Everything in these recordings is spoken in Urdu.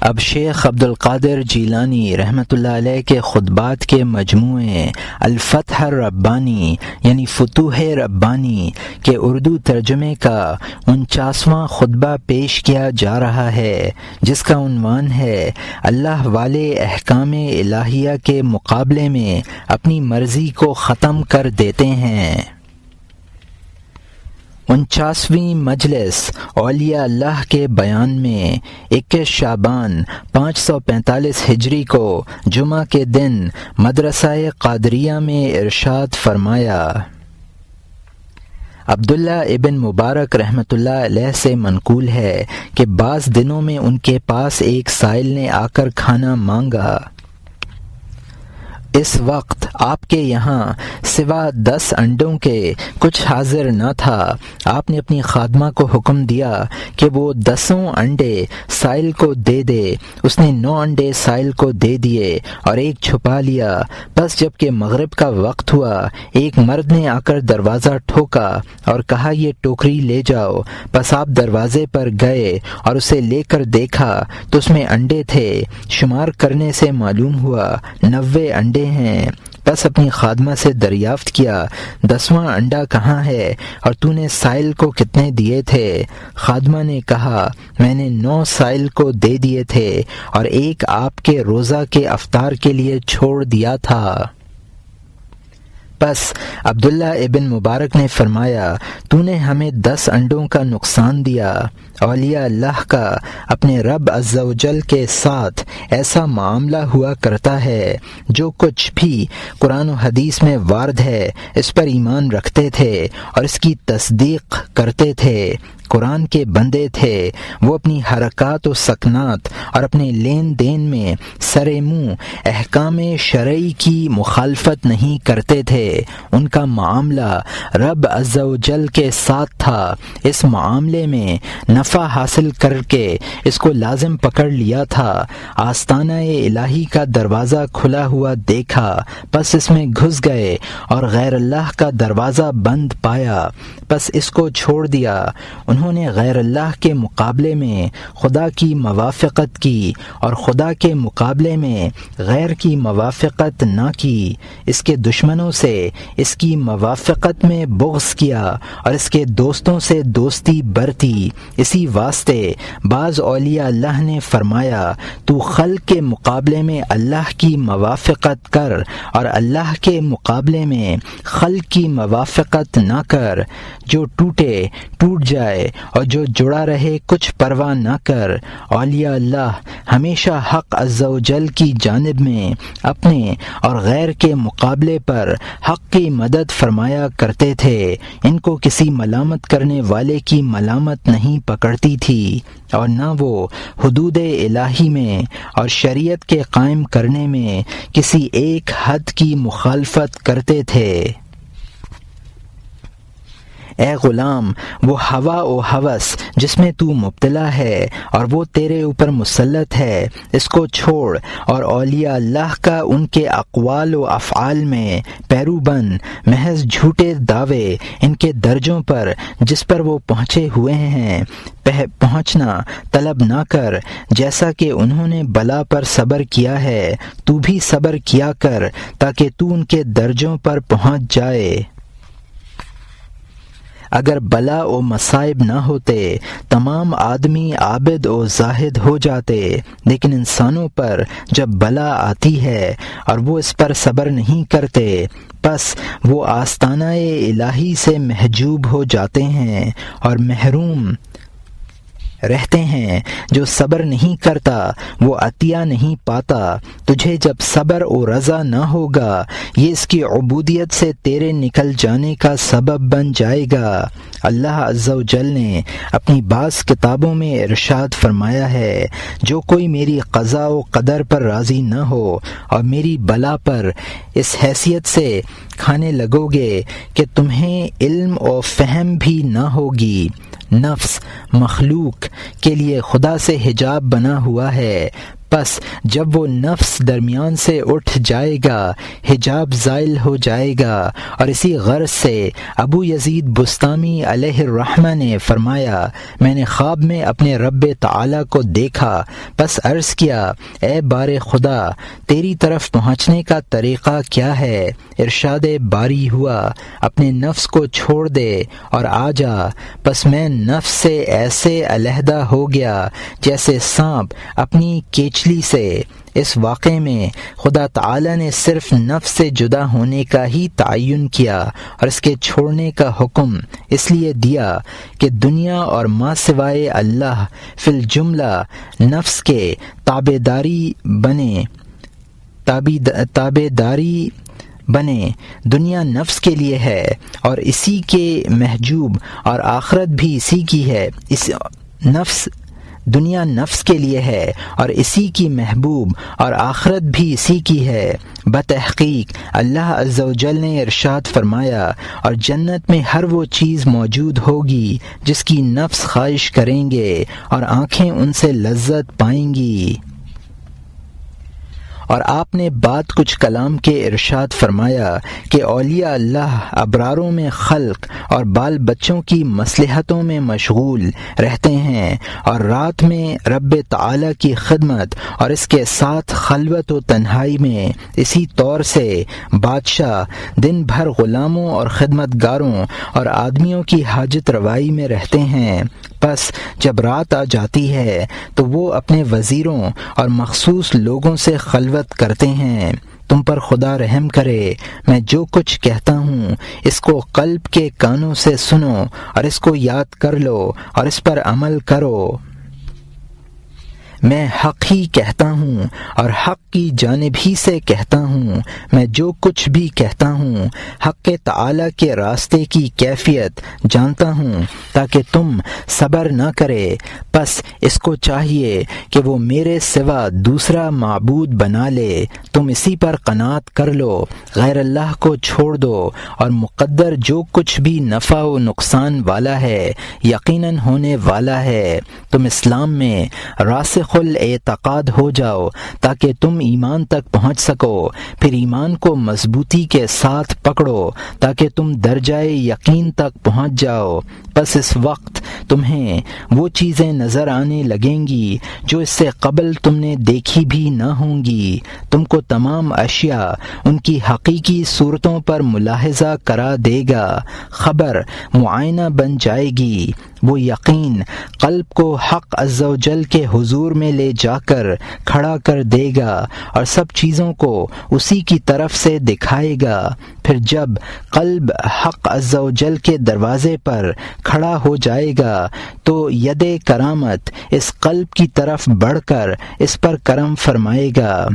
اب شیخ عبد القادر جیلانی رحمۃ اللہ علیہ کے خطبات کے مجموعے الفتح الربانی یعنی فتوح ربانی کے اردو ترجمے کا 49واں خطبہ پیش کیا جا رہا ہے، جس کا عنوان ہے اللہ والے احکام الہیہ کے مقابلے میں اپنی مرضی کو ختم کر دیتے ہیں۔ 49ویں مجلس اولیاء اللہ کے بیان میں 21 شعبان 545 ہجری کو جمعہ کے دن مدرسہ قادریہ میں ارشاد فرمایا۔ عبداللہ ابن مبارک رحمۃ اللہ علیہ سے منقول ہے کہ بعض دنوں میں ان کے پاس ایک سائل نے آ کر کھانا مانگا۔ اس وقت آپ کے یہاں سوا 10 انڈوں کے کچھ حاضر نہ تھا۔ آپ نے اپنی خادمہ کو حکم دیا کہ وہ 10 انڈے سائل کو دے دے۔ اس نے 9 انڈے سائل کو دے دیے اور ایک چھپا لیا۔ بس جب کہ مغرب کا وقت ہوا، ایک مرد نے آ کر دروازہ ٹھوکا اور کہا یہ ٹوکری لے جاؤ۔ بس آپ دروازے پر گئے اور اسے لے کر دیکھا تو اس میں انڈے تھے۔ شمار کرنے سے معلوم ہوا 90 انڈے ہیں۔ بس اپنی خادمہ سے دریافت کیا 10واں انڈا کہاں ہے اور تو نے سائل کو کتنے دیے تھے؟ خادمہ نے کہا میں نے 9 سائل کو دے دیے تھے اور ایک آپ کے روزہ کے افطار کے لیے چھوڑ دیا تھا۔ بس عبداللہ ابن مبارک نے فرمایا تو نے ہمیں 10 انڈوں کا نقصان دیا۔ اولیاء اللہ کا اپنے رب عز و جل کے ساتھ ایسا معاملہ ہوا کرتا ہے، جو کچھ بھی قرآن و حدیث میں وارد ہے اس پر ایمان رکھتے تھے اور اس کی تصدیق کرتے تھے۔ قرآن کے بندے تھے، وہ اپنی حرکات و سکنات اور اپنے لین دین میں سر منہ احکام شرعی کی مخالفت نہیں کرتے تھے۔ ان کا معاملہ رب عز و جل کے ساتھ تھا۔ اس معاملے میں نفع حاصل کر کے اس کو لازم پکڑ لیا تھا۔ آستانہ الہی کا دروازہ کھلا ہوا دیکھا، بس اس میں گھس گئے اور غیر اللہ کا دروازہ بند پایا، بس اس کو چھوڑ دیا۔ انہوں نے غیر اللہ کے مقابلے میں خدا کی موافقت کی اور خدا کے مقابلے میں غیر کی موافقت نہ کی۔ اس کے دشمنوں سے اس کی موافقت میں بغض کیا اور اس کے دوستوں سے دوستی برتی۔ اسی واسطے بعض اولیاء اللہ نے فرمایا تو خلق کے مقابلے میں اللہ کی موافقت کر اور اللہ کے مقابلے میں خلق کی موافقت نہ کر۔ جو ٹوٹے ٹوٹ جائے اور جو جڑا رہے کچھ پرواہ نہ کر۔ اولیاء اللہ ہمیشہ حق عز و جل کی جانب میں اپنے اور غیر کے مقابلے پر حق کی مدد فرمایا کرتے تھے۔ ان کو کسی ملامت کرنے والے کی ملامت نہیں پکڑتی تھی اور نہ وہ حدود الہی میں اور شریعت کے قائم کرنے میں کسی ایک حد کی مخالفت کرتے تھے۔ اے غلام، وہ ہوا و ہوس جس میں تو مبتلا ہے اور وہ تیرے اوپر مسلط ہے، اس کو چھوڑ اور اولیاء اللہ کا ان کے اقوال و افعال میں پیرو بن۔ محض جھوٹے دعوے ان کے درجوں پر جس پر وہ پہنچے ہوئے ہیں پہنچنا طلب نہ کر۔ جیسا کہ انہوں نے بلا پر صبر کیا ہے تو بھی صبر کیا کر تاکہ تو ان کے درجوں پر پہنچ جائے۔ اگر بلا و مصائب نہ ہوتے تمام آدمی عابد و زاہد ہو جاتے، لیکن انسانوں پر جب بلا آتی ہے اور وہ اس پر صبر نہیں کرتے، بس وہ آستانہ الہی سے محجوب ہو جاتے ہیں اور محروم رہتے ہیں۔ جو صبر نہیں کرتا وہ عطیہ نہیں پاتا۔ تجھے جب صبر و رضا نہ ہوگا، یہ اس کی عبودیت سے تیرے نکل جانے کا سبب بن جائے گا۔ اللہ عز و جل نے اپنی بعض کتابوں میں ارشاد فرمایا ہے جو کوئی میری قضاء و قدر پر راضی نہ ہو اور میری بلا پر اس حیثیت سے کھانے لگو گے کہ تمہیں علم و فہم بھی نہ ہوگی۔ نفس مخلوق کے لیے خدا سے حجاب بنا ہوا ہے، پس جب وہ نفس درمیان سے اٹھ جائے گا حجاب زائل ہو جائے گا۔ اور اسی غرض سے ابو یزید بستامی علیہ الرحمہ نے فرمایا میں نے خواب میں اپنے رب تعالی کو دیکھا، پس عرض کیا اے بار خدا تیری طرف پہنچنے کا طریقہ کیا ہے؟ ارشاد باری ہوا اپنے نفس کو چھوڑ دے اور آ جا۔ پس میں نفس سے ایسے علیحدہ ہو گیا جیسے سانپ اپنی کیچلی سے۔ اس واقعے میں خدا تعالی نے صرف نفس سے جدا ہونے کا ہی تعین کیا اور اس کے چھوڑنے کا حکم اس لیے دیا کہ دنیا اور ما سوائے اللہ فی الجملہ نفس کے تابعداری بنے۔ دنیا نفس کے لیے ہے اور اسی کے محجوب، اور آخرت بھی اسی کی ہے۔ دنیا نفس کے لیے ہے اور اسی کی محبوب، اور آخرت بھی اسی کی ہے۔ بتحقیق اللہ عز و جل نے ارشاد فرمایا اور جنت میں ہر وہ چیز موجود ہوگی جس کی نفس خواہش کریں گے اور آنکھیں ان سے لذت پائیں گی۔ اور آپ نے بات کچھ کلام کے ارشاد فرمایا کہ اولیاء اللہ ابراروں میں خلق اور بال بچوں کی مصلحتوں میں مشغول رہتے ہیں، اور رات میں رب تعالی کی خدمت اور اس کے ساتھ خلوت و تنہائی میں۔ اسی طور سے بادشاہ دن بھر غلاموں اور خدمت گاروں اور آدمیوں کی حاجت روائی میں رہتے ہیں، پس جب رات آ جاتی ہے تو وہ اپنے وزیروں اور مخصوص لوگوں سے خلوت کرتے ہیں۔ تم پر خدا رحم کرے، میں جو کچھ کہتا ہوں اس کو قلب کے کانوں سے سنو اور اس کو یاد کر لو اور اس پر عمل کرو۔ میں حق ہی کہتا ہوں اور حق کی جانب ہی سے کہتا ہوں۔ میں جو کچھ بھی کہتا ہوں حق تعالی کے راستے کی کیفیت جانتا ہوں تاکہ تم صبر نہ کرے۔ پس اس کو چاہیے کہ وہ میرے سوا دوسرا معبود بنا لے، تم اسی پر قناعت کر لو، غیر اللہ کو چھوڑ دو، اور مقدر جو کچھ بھی نفع و نقصان والا ہے یقیناً ہونے والا ہے۔ تم اسلام میں راسخ الاعتقاد ہو جاؤ تاکہ تم ایمان تک پہنچ سکو، پھر ایمان کو مضبوطی کے ساتھ پکڑو تاکہ تم درجہ یقین تک پہنچ جاؤ۔ پس اس وقت تمہیں وہ چیزیں نظر آنے لگیں گی جو اس سے قبل تم نے دیکھی بھی نہ ہوں گی۔ تم کو تمام اشیاء ان کی حقیقی صورتوں پر ملاحظہ کرا دے گا، خبر معائنہ بن جائے گی۔ وہ یقین قلب کو حق عز و جل کے حضور میں لے جا کر کھڑا کر دے گا اور سب چیزوں کو اسی کی طرف سے دکھائے گا۔ پھر جب قلب حق عز و جل کے دروازے پر کھڑا ہو جائے گا تو ید کرامت اس قلب کی طرف بڑھ کر اس پر کرم فرمائے گا،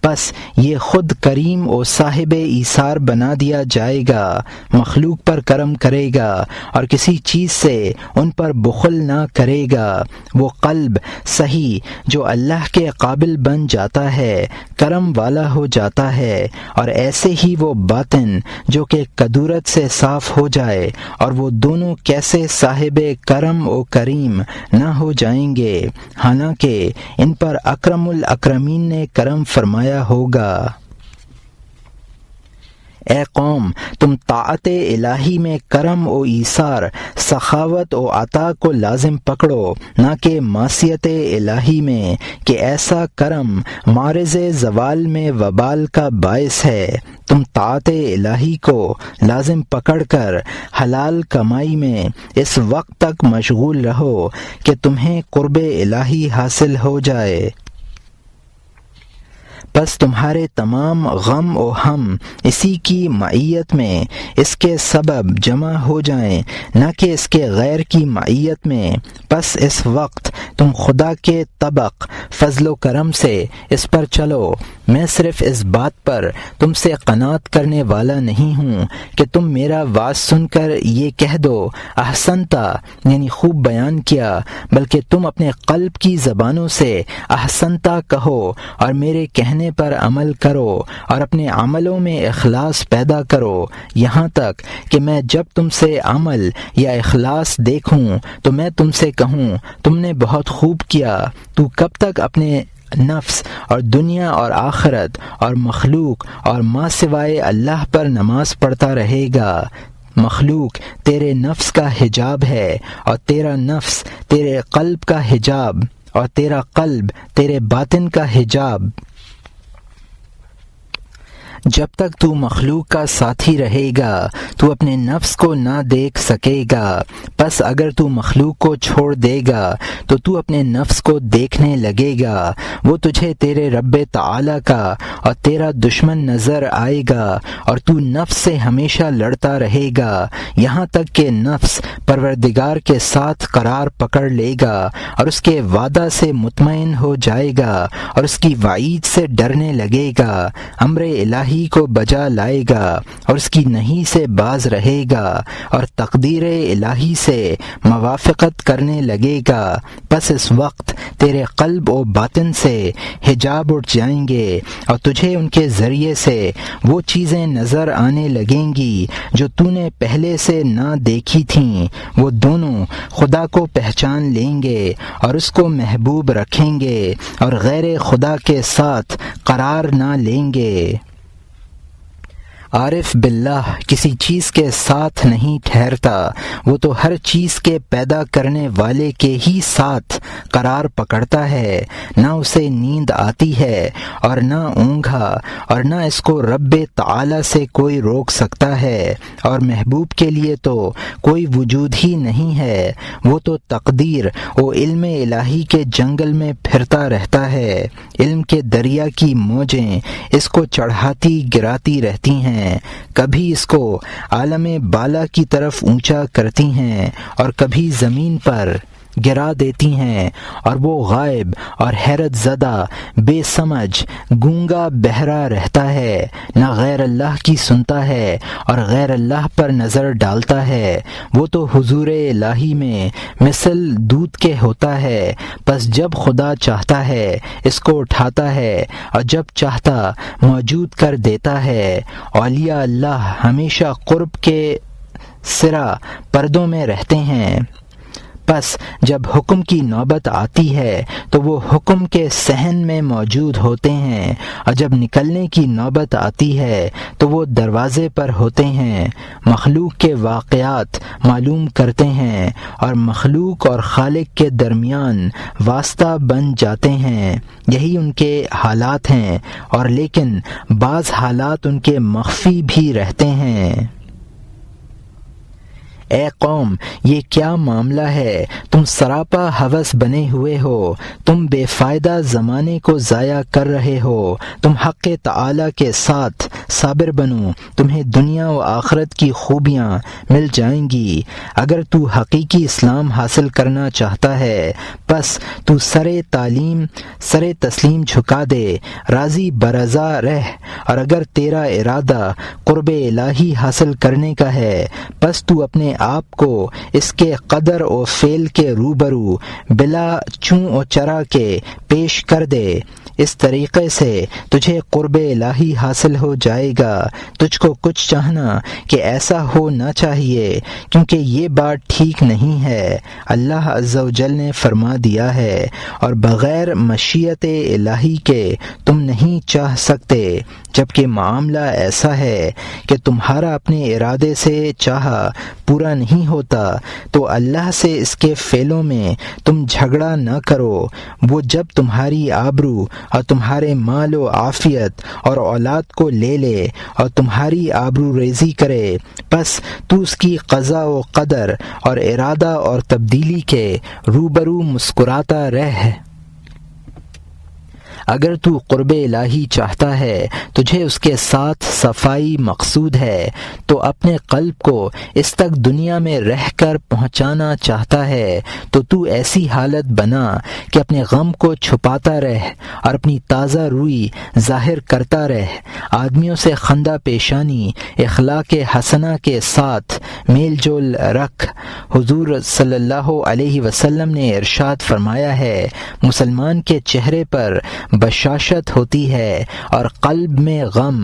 پس یہ خود کریم و صاحب ایثار بنا دیا جائے گا، مخلوق پر کرم کرے گا اور کسی چیز سے ان پر بخل نہ کرے گا۔ وہ قلب صحیح جو اللہ کے قابل بن جاتا ہے کرم والا ہو جاتا ہے، اور ایسے ہی وہ باطن جو کہ کدورت سے صاف ہو جائے، اور وہ دونوں کیسے صاحب کرم و کریم نہ ہو جائیں گے، حالانکہ ان پر اکرم الاکرمین نے کرم فرمایا ہوگا۔ اے قوم تم طاعت الہی میں کرم و ایثار، سخاوت و عطا کو لازم پکڑو، نہ کہ معصیت الہی میں، کہ ایسا کرم معرض زوال میں وبال کا باعث ہے۔ تم طاعت الہی کو لازم پکڑ کر حلال کمائی میں اس وقت تک مشغول رہو کہ تمہیں قرب الہی حاصل ہو جائے۔ پس تمہارے تمام غم و ہم اسی کی معیت میں اس کے سبب جمع ہو جائیں، نہ کہ اس کے غیر کی معیت میں۔ پس اس وقت تم خدا کے طبق فضل و کرم سے اس پر چلو۔ میں صرف اس بات پر تم سے قناعت کرنے والا نہیں ہوں کہ تم میرا واز سن کر یہ کہہ دو احسنتا، یعنی خوب بیان کیا، بلکہ تم اپنے قلب کی زبانوں سے احسنتا کہو اور میرے کہنے پر عمل کرو، اور اپنے عملوں میں اخلاص پیدا کرو، یہاں تک کہ میں جب تم سے عمل یا اخلاص دیکھوں تو میں تم سے کہوں تم نے بہت خوب کیا۔ تو کب تک اپنے نفس اور دنیا اور آخرت اور مخلوق اور ما سوائے اللہ پر نماز پڑھتا رہے گا، مخلوق تیرے نفس کا حجاب ہے اور تیرا نفس تیرے قلب کا حجاب اور تیرا قلب تیرے باطن کا حجاب۔ جب تک تو مخلوق کا ساتھی رہے گا تو اپنے نفس کو نہ دیکھ سکے گا، پس اگر تو مخلوق کو چھوڑ دے گا تو تو اپنے نفس کو دیکھنے لگے گا، وہ تجھے تیرے رب تعالی کا اور تیرا دشمن نظر آئے گا اور تو نفس سے ہمیشہ لڑتا رہے گا یہاں تک کہ نفس پروردگار کے ساتھ قرار پکڑ لے گا اور اس کے وعدہ سے مطمئن ہو جائے گا اور اس کی وعید سے ڈرنے لگے گا، امر الہی کو بجا لائے گا اور اس کی نہیں سے باز رہے گا اور تقدیر الہی سے موافقت کرنے لگے گا، پس اس وقت تیرے قلب و باطن سے حجاب اٹھ جائیں گے اور تجھے ان کے ذریعے سے وہ چیزیں نظر آنے لگیں گی جو تو نے پہلے سے نہ دیکھی تھیں، وہ دونوں خدا کو پہچان لیں گے اور اس کو محبوب رکھیں گے اور غیر خدا کے ساتھ قرار نہ لیں گے۔ عارف باللہ کسی چیز کے ساتھ نہیں ٹھہرتا، وہ تو ہر چیز کے پیدا کرنے والے کے ہی ساتھ قرار پکڑتا ہے، نہ اسے نیند آتی ہے اور نہ اونگھا اور نہ اس کو رب تعالی سے کوئی روک سکتا ہے، اور محبوب کے لیے تو کوئی وجود ہی نہیں ہے، وہ تو تقدیر و علم الہی کے جنگل میں پھرتا رہتا ہے، علم کے دریا کی موجیں اس کو چڑھاتی گراتی رہتی ہیں، کبھی اس کو عالم بالا کی طرف اونچا کرتی ہیں اور کبھی زمین پر گرا دیتی ہیں، اور وہ غائب اور حیرت زدہ بے سمجھ گونگا بہرا رہتا ہے، نہ غیر اللہ کی سنتا ہے اور غیر اللہ پر نظر ڈالتا ہے، وہ تو حضور الہی میں مثل دودھ کے ہوتا ہے، پس جب خدا چاہتا ہے اس کو اٹھاتا ہے اور جب چاہتا موجود کر دیتا ہے۔ اولیاء اللہ ہمیشہ قرب کے سرا پردوں میں رہتے ہیں، پس جب حکم کی نوبت آتی ہے تو وہ حکم کے صحن میں موجود ہوتے ہیں، اور جب نکلنے کی نوبت آتی ہے تو وہ دروازے پر ہوتے ہیں، مخلوق کے واقعات معلوم کرتے ہیں اور مخلوق اور خالق کے درمیان واسطہ بن جاتے ہیں، یہی ان کے حالات ہیں، اور لیکن بعض حالات ان کے مخفی بھی رہتے ہیں۔ اے قوم، یہ کیا معاملہ ہے؟ تم سراپا ہوس بنے ہوئے ہو، تم بے فائدہ زمانے کو ضائع کر رہے ہو، تم حق تعالی کے ساتھ صابر بنو، تمہیں دنیا و آخرت کی خوبیاں مل جائیں گی۔ اگر تو حقیقی اسلام حاصل کرنا چاہتا ہے پس تو سر تسلیم جھکا دے، راضی برضا رہ، اور اگر تیرا ارادہ قرب الہی حاصل کرنے کا ہے پس تو اپنے آپ کو اس کے قدر و فعل کے روبرو بلا چوں و چرا کے پیش کر دے، اس طریقے سے تجھے قرب الہی حاصل ہو جائے گا۔ تجھ کو کچھ چاہنا کہ ایسا ہو نہ چاہیے، کیونکہ یہ بات ٹھیک نہیں ہے، اللہ عز و جل نے فرما دیا ہے، اور بغیر مشیت الہی کے تم نہیں چاہ سکتے، جبکہ معاملہ ایسا ہے کہ تمہارا اپنے ارادے سے چاہا پورا نہیں ہوتا تو اللہ سے اس کے فعلوں میں تم جھگڑا نہ کرو، وہ جب تمہاری آبرو اور تمہارے مال و عافیت اور اولاد کو لے لے اور تمہاری آبرو ریزی کرے، پس تو اس کی قضا و قدر اور ارادہ اور تبدیلی کے روبرو مسکراتا رہ۔ اگر تو قرب الہی چاہتا ہے، تجھے اس کے ساتھ صفائی مقصود ہے، تو اپنے قلب کو اس تک دنیا میں رہ کر پہنچانا چاہتا ہے تو تو ایسی حالت بنا کہ اپنے غم کو چھپاتا رہ اور اپنی تازہ روئی ظاہر کرتا رہ، آدمیوں سے خندہ پیشانی اخلاق حسنہ کے ساتھ میل جول رکھ۔ حضور صلی اللہ علیہ وسلم نے ارشاد فرمایا ہے، مسلمان کے چہرے پر بشاشت ہوتی ہے اور قلب میں غم،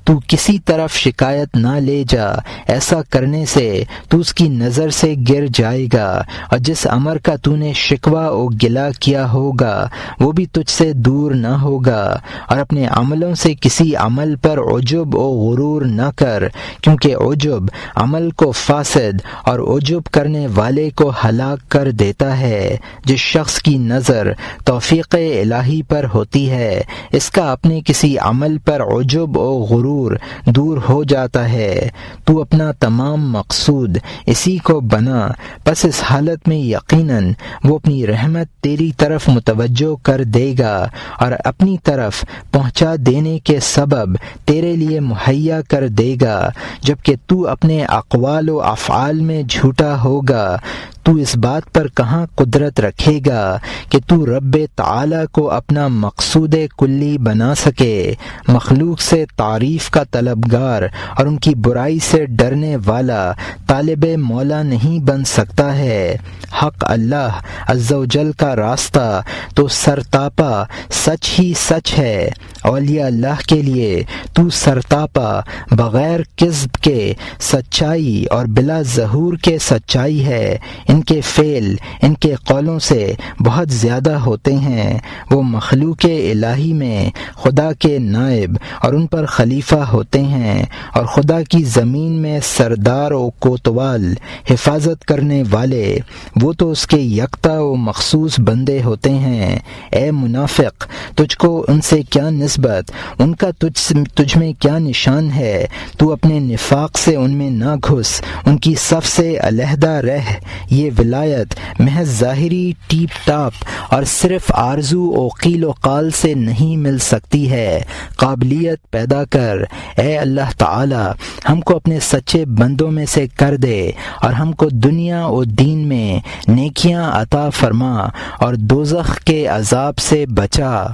تو کسی طرف شکایت نہ لے جا، ایسا کرنے سے تو اس کی نظر سے گر جائے گا، اور جس امر کا تو نے شکوہ و گلہ کیا ہوگا وہ بھی تجھ سے دور نہ ہوگا، اور اپنے عملوں سے کسی عمل پر عجب و غرور نہ کر، کیونکہ عجب عمل کو فاسد اور عجب کرنے والے کو ہلاک کر دیتا ہے۔ جس شخص کی نظر توفیق الہی پر ہوتی ہے اس کا اپنے کسی عمل پر عجب و غرور دور ہو جاتا ہے۔ تو اپنا تمام مقصود اسی کو بنا، پس اس حالت میں یقیناً وہ اپنی رحمت تیری طرف متوجہ کر دے گا اور اپنی طرف پہنچا دینے کے سبب تیرے لیے مہیا کر دے گا، جبکہ تو اپنے اقوال و افعال میں جھوٹا ہوگا۔ تو اس بات پر کہاں قدرت رکھے گا کہ تو رب تعالی کو اپنا مقصود کلی بنا سکے؟ مخلوق سے تعریف کا طلبگار اور ان کی برائی سے ڈرنے والا طالب مولا نہیں بن سکتا ہے۔ حق اللہ عز و جل کا راستہ تو سرتاپا سچ ہی سچ ہے۔ اولیاء اللہ کے لیے تو سرتاپا بغیر کذب کے سچائی اور بلا ظہور کے سچائی ہے۔ ان کے فعل ان کے قولوں سے بہت زیادہ ہوتے ہیں۔ وہ مخلوق الہی میں خدا کے نائب اور ان پر خلیفہ ہوتے ہیں، اور خدا کی زمین میں سردار و کوتوال حفاظت کرنے والے، وہ تو اس کے یکتا و مخصوص بندے ہوتے ہیں۔ اے منافق، تجھ کو ان سے کیا نسبت؟ ان کا تجھ میں کیا نشان ہے؟ تو اپنے نفاق سے ان میں نہ گھس، ان کی صف سے علیحدہ رہ۔ یہ ولایت محض ظاہری ٹیپ ٹاپ اور صرف آرزو و قیل و قال سے نہیں مل سکتی ہے۔ قابلیت پیدا کر، اے اللہ تعالی ہم کو اپنے سچے بندوں میں سے کر دے، اور ہم کو دنیا و دین میں نیکیاں عطا فرما اور دوزخ کے عذاب سے بچا۔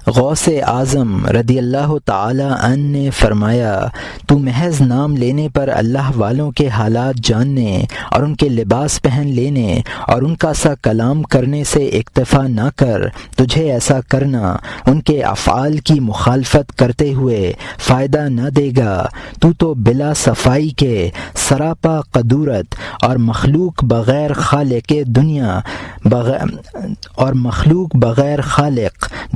غوث اعظم رضی اللہ تعالی عنہ نے فرمایا، تو محض نام لینے پر اللہ والوں کے حالات جاننے اور ان کے لباس پہن لینے اور ان کا سا کلام کرنے سے اکتفا نہ کر۔ تجھے ایسا کرنا ان کے افعال کی مخالفت کرتے ہوئے فائدہ نہ دے گا۔ تو بلا صفائی کے سراپا قدورت اور مخلوق بغیر خالق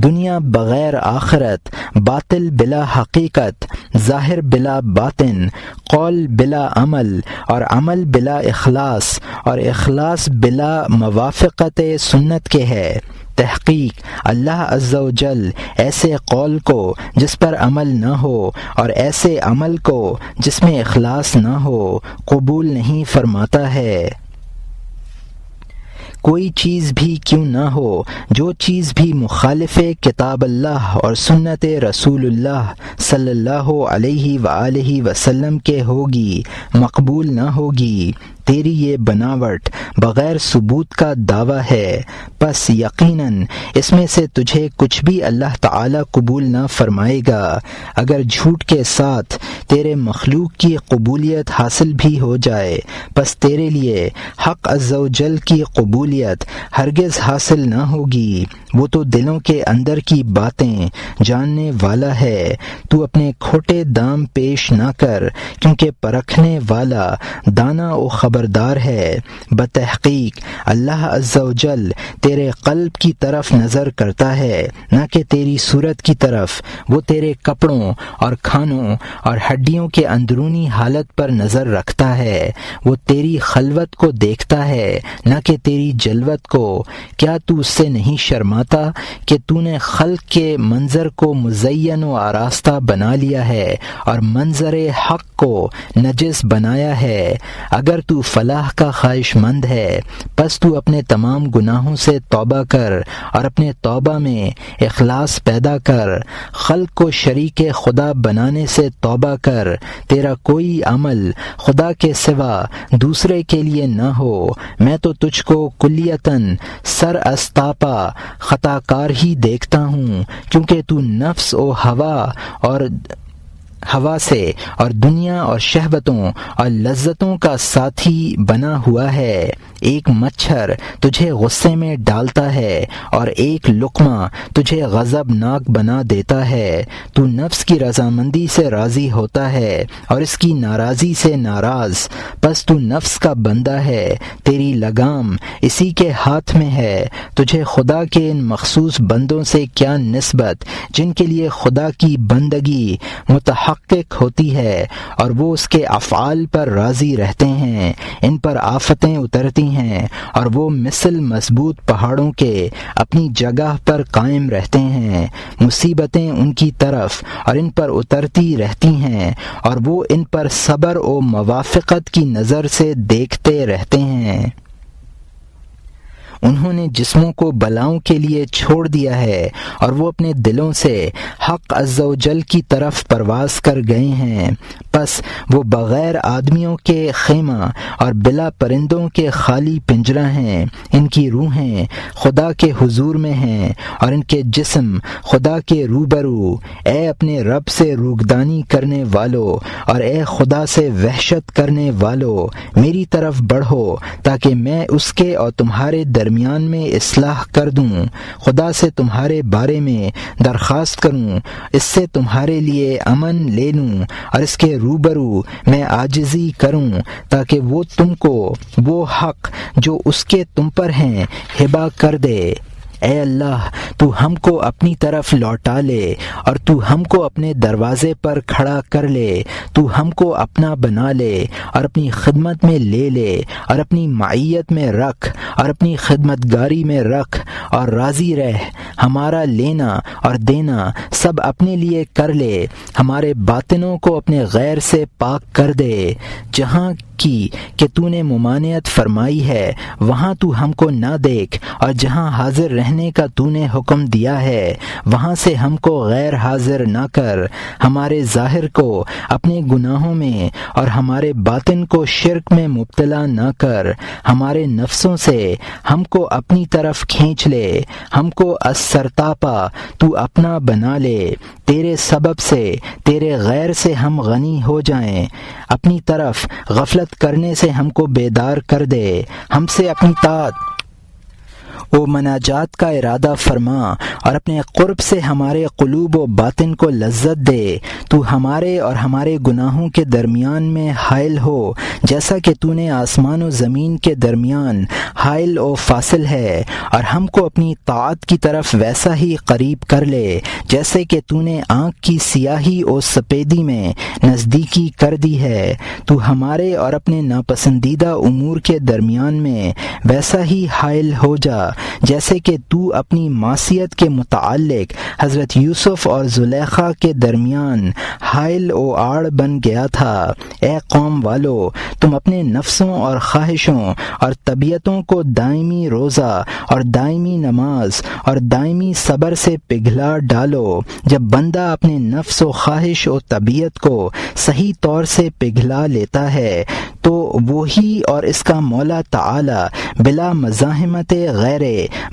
دنیا بغیر آخرت، باطل بلا حقیقت، ظاہر بلا باطن، قول بلا عمل اور عمل بلا اخلاص اور اخلاص بلا موافقت سنت کے ہے۔ تحقیق اللہ عز و جل ایسے قول کو جس پر عمل نہ ہو اور ایسے عمل کو جس میں اخلاص نہ ہو قبول نہیں فرماتا ہے۔ کوئی چیز بھی کیوں نہ ہو، جو چیز بھی مخالف کتاب اللہ اور سنت رسول اللہ صلی اللہ علیہ وآلہ وسلم کے ہوگی، مقبول نہ ہوگی۔ تیری یہ بناوٹ بغیر ثبوت کا دعویٰ ہے، پس یقیناً اس میں سے تجھے کچھ بھی اللہ تعالی قبول نہ فرمائے گا۔ اگر جھوٹ کے ساتھ تیرے مخلوق کی قبولیت حاصل بھی ہو جائے، پس تیرے لیے حق عز و جل کی قبولیت ہرگز حاصل نہ ہوگی۔ وہ تو دلوں کے اندر کی باتیں جاننے والا ہے۔ تو اپنے کھوٹے دام پیش نہ کر، کیونکہ پرکھنے والا دانا و خبردار ہے۔ بتحقیق اللہ عز و جل تیرے قلب کی طرف نظر کرتا ہے، نہ کہ تیری صورت کی طرف۔ وہ تیرے کپڑوں اور کھانوں اور ہڈیوں کے اندرونی حالت پر نظر رکھتا ہے۔ وہ تیری خلوت کو دیکھتا ہے، نہ کہ تیری جلوت کو۔ کیا تو اس سے نہیں شرماتا کہ تو نے خلق کے منظر کو مزین و آراستہ بنا لیا ہے اور منظر حق کو نجس بنایا ہے؟ اگر تو فلاح کا خواہش مند ہے، پس تو اپنے تمام گناہوں سے توبہ کر اور اپنے توبہ میں اخلاص پیدا کر۔ خلق کو شریک خدا بنانے سے توبہ کر۔ تیرا کوئی عمل خدا کے سوا دوسرے کے لیے نہ ہو۔ میں تو تجھ کو کلیتاً سر استاپا خطا کار ہی دیکھتا ہوں، کیونکہ تو نفس و ہوا اور ہوا سے اور دنیا اور شہوتوں اور لذتوں کا ساتھی بنا ہوا ہے۔ ایک مچھر تجھے غصے میں ڈالتا ہے اور ایک لقمہ تجھے غضبناک بنا دیتا ہے۔ تو نفس کی رضامندی سے راضی ہوتا ہے اور اس کی ناراضی سے ناراض، پس تو نفس کا بندہ ہے، تیری لگام اسی کے ہاتھ میں ہے۔ تجھے خدا کے ان مخصوص بندوں سے کیا نسبت جن کے لیے خدا کی بندگی متحقق ہوتی ہے اور وہ اس کے افعال پر راضی رہتے ہیں۔ ان پر آفتیں اترتی ہیں اور وہ مثل مضبوط پہاڑوں کے اپنی جگہ پر قائم رہتے ہیں۔ مصیبتیں ان کی طرف اور ان پر اترتی رہتی ہیں اور وہ ان پر صبر و موافقت کی نظر سے دیکھتے رہتے ہیں۔ انہوں نے جسموں کو بلاؤں کے لیے چھوڑ دیا ہے اور وہ اپنے دلوں سے حق عز و جل کی طرف پرواز کر گئے ہیں۔ پس وہ بغیر آدمیوں کے خیمہ اور بلا پرندوں کے خالی پنجرہ ہیں۔ ان کی روحیں خدا کے حضور میں ہیں اور ان کے جسم خدا کے روبرو۔ اے اپنے رب سے روگدانی کرنے والو اور اے خدا سے وحشت کرنے والو، میری طرف بڑھو تاکہ میں اس کے اور تمہارے درمیان میں اصلاح کر دوں۔ خدا سے تمہارے بارے میں درخواست کروں، اس سے تمہارے لیے امن لے لوں اور اس کے روبرو میں عاجزی کروں تاکہ وہ تم کو وہ حق جو اس کے تم پر ہیں ہبہ کر دے۔ اے اللہ، تو ہم کو اپنی طرف لوٹا لے اور تو ہم کو اپنے دروازے پر کھڑا کر لے۔ تو ہم کو اپنا بنا لے اور اپنی خدمت میں لے لے اور اپنی معیت میں رکھ اور اپنی خدمت گاری میں رکھ اور راضی رہ۔ ہمارا لینا اور دینا سب اپنے لیے کر لے، ہمارے باطنوں کو اپنے غیر سے پاک کر دے۔ جہاں کی کہ تو نے ممانعت فرمائی ہے وہاں تو ہم کو نہ دیکھ، اور جہاں حاضر رہنے کا تو نے حکم دیا ہے وہاں سے ہم کو غیر حاضر نہ کر۔ ہمارے ظاہر کو اپنے گناہوں میں اور ہمارے باطن کو شرک میں مبتلا نہ کر۔ ہمارے نفسوں سے ہم کو اپنی طرف کھینچ لے، ہم کو از سرتاپا تو اپنا بنا لے۔ تیرے سبب سے تیرے غیر سے ہم غنی ہو جائیں، اپنی طرف غفلت کرنے سے ہم کو بیدار کر دے۔ ہم سے اپنی طاعت و مناجات کا ارادہ فرما اور اپنے قرب سے ہمارے قلوب و باطن کو لذت دے۔ تو ہمارے اور ہمارے گناہوں کے درمیان میں حائل ہو، جیسا کہ تو نے آسمان و زمین کے درمیان حائل و فاصل ہے، اور ہم کو اپنی طاعت کی طرف ویسا ہی قریب کر لے جیسے کہ تو نے آنکھ کی سیاہی و سپیدی میں نزدیکی کر دی ہے۔ تو ہمارے اور اپنے ناپسندیدہ امور کے درمیان میں ویسا ہی حائل ہو جا جیسے کہ تو اپنی معصیت کے متعلق حضرت یوسف اور زلیخا کے درمیان حائل و آڑ بن گیا تھا۔ اے قوم والو، تم اپنے نفسوں اور خواہشوں اور طبیعتوں کو دائمی روزہ اور دائمی نماز اور دائمی صبر سے پگھلا ڈالو۔ جب بندہ اپنے نفس و خواہش و طبیعت کو صحیح طور سے پگھلا لیتا ہے تو وہی اور اس کا مولا تعالی بلا مزاحمت غیر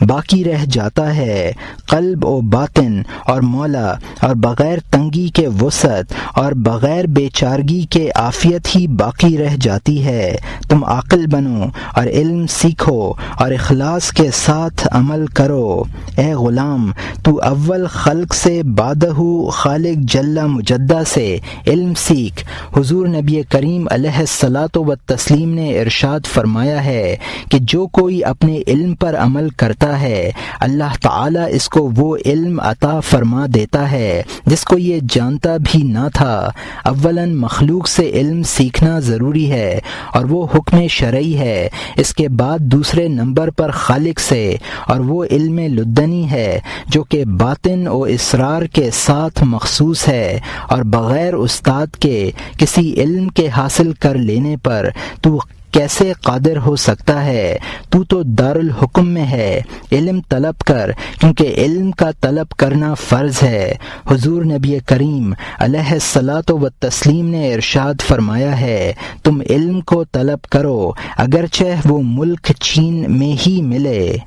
باقی رہ جاتا ہے۔ قلب و باطن اور مولا اور بغیر تنگی کے وسعت اور بغیر بے چارگی کے عافیت ہی باقی رہ جاتی ہے۔ تم عاقل بنو اور علم سیکھو اور اخلاص کے ساتھ عمل کرو۔ اے غلام، تو اول خلق سے بعدہ خالق جل مجدہ سے علم سیکھ۔ حضور نبی کریم علیہ الصلاۃ والتسلیم نے ارشاد فرمایا ہے کہ جو کوئی اپنے علم پر عمل کرتا ہے اللہ تعالیٰ اس کو وہ علم عطا فرما دیتا ہے جس کو یہ جانتا بھی نہ تھا۔ اولاً مخلوق سے علم سیکھنا ضروری ہے اور وہ حکم شرعی ہے، اس کے بعد دوسرے نمبر پر خالق سے، اور وہ علم لدنی ہے جو کہ باطن و اسرار کے ساتھ مخصوص ہے، اور بغیر استاد کے کسی علم کے حاصل کر لینے پر تو کیسے قادر ہو سکتا ہے؟ تو دارالحکم میں ہے، علم طلب کر کیونکہ علم کا طلب کرنا فرض ہے۔ حضور نبی کریم علیہ الصلاۃ والتسلیم نے ارشاد فرمایا ہے تم علم کو طلب کرو اگرچہ وہ ملک چین میں ہی ملے۔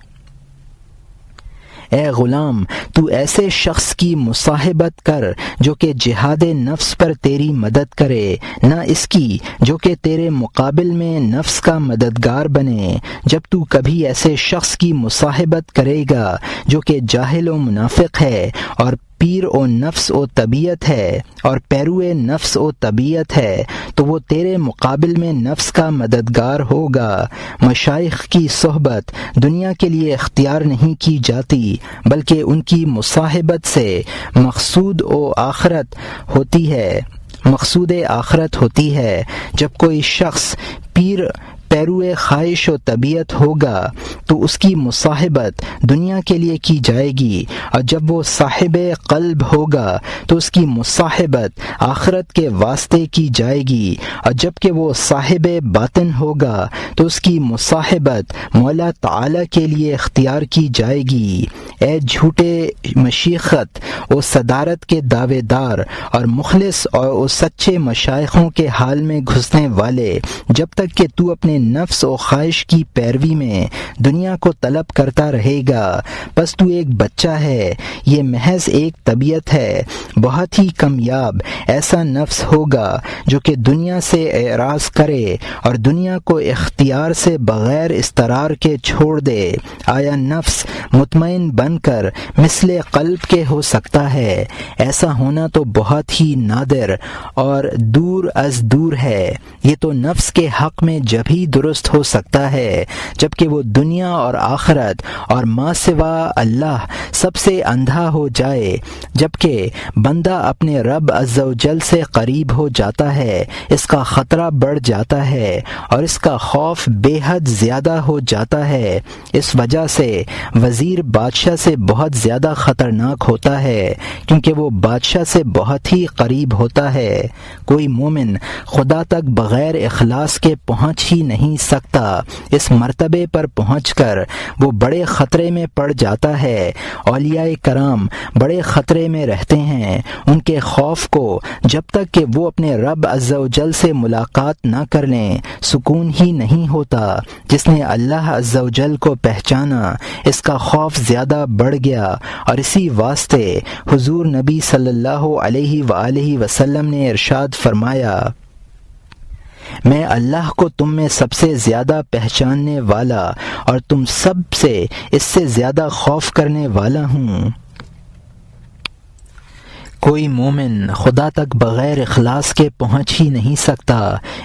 اے غلام تو ایسے شخص کی مصاحبت کر جو کہ جہاد نفس پر تیری مدد کرے، نہ اس کی جو کہ تیرے مقابل میں نفس کا مددگار بنے۔ جب تو کبھی ایسے شخص کی مصاحبت کرے گا جو کہ جاہل و منافق ہے اور پیر و نفس و طبیعت ہے اور پیروئے نفس و طبیعت ہے، تو وہ تیرے مقابل میں نفس کا مددگار ہوگا۔ مشائخ کی صحبت دنیا کے لیے اختیار نہیں کی جاتی، بلکہ ان کی مصاحبت سے مقصود آخرت ہوتی ہے۔ جب کوئی شخص پیروئے خواہش و طبیعت ہوگا تو اس کی مصاحبت دنیا کے لیے کی جائے گی، اور جب وہ صاحب قلب ہوگا تو اس کی مصاحبت آخرت کے واسطے کی جائے گی، اور جب کہ وہ صاحب باطن ہوگا تو اس کی مصاحبت مولا تعالی کے لیے اختیار کی جائے گی۔ اے جھوٹے مشیخت و صدارت کے دعوے دار اور مخلص اور سچے مشائخوں کے حال میں گھسنے والے، جب تک کہ تو اپنے نفس و خواہش کی پیروی میں دنیا کو طلب کرتا رہے گا، بس تو ایک بچہ ہے، یہ محض ایک طبیعت ہے۔ بہت ہی کمیاب ایسا نفس ہوگا جو کہ دنیا سے اعراض کرے اور دنیا کو اختیار سے بغیر اضطرار کے چھوڑ دے۔ آیا نفس مطمئن بن کر مثل قلب کے ہو سکتا ہے؟ ایسا ہونا تو بہت ہی نادر اور دور از دور ہے۔ یہ تو نفس کے حق میں جب ہی درست ہو سکتا ہے جب کہ وہ دنیا اور آخرت اور ما سوا اللہ سب سے اندھا ہو جائے۔ جب کہ بندہ اپنے رب عز و جل سے قریب ہو جاتا ہے، اس کا خطرہ بڑھ جاتا ہے اور اس کا خوف بے حد زیادہ ہو جاتا ہے۔ اس وجہ سے وزیر بادشاہ سے بہت زیادہ خطرناک ہوتا ہے، کیونکہ وہ بادشاہ سے بہت ہی قریب ہوتا ہے۔ کوئی مومن خدا تک بغیر اخلاص کے پہنچ ہی نہیں سکتا۔ اس مرتبے پر پہنچ کر وہ بڑے خطرے میں پڑ جاتا ہے۔ اولیاء کرام بڑے خطرے میں رہتے ہیں۔ ان کے خوف کو جب تک کہ وہ اپنے رب عز و جل سے ملاقات نہ کر لیں سکون ہی نہیں ہوتا۔ جس نے اللہ عز و جل کو پہچانا اس کا خوف زیادہ بڑھ گیا، اور اسی واسطے حضور نبی صلی اللہ علیہ وآلہ وسلم نے ارشاد فرمایا، میں اللہ کو تم میں سب سے زیادہ پہچاننے والا اور تم سب سے اس سے زیادہ خوف کرنے والا ہوں۔ کوئی مومن خدا تک بغیر اخلاص کے پہنچ ہی نہیں سکتا۔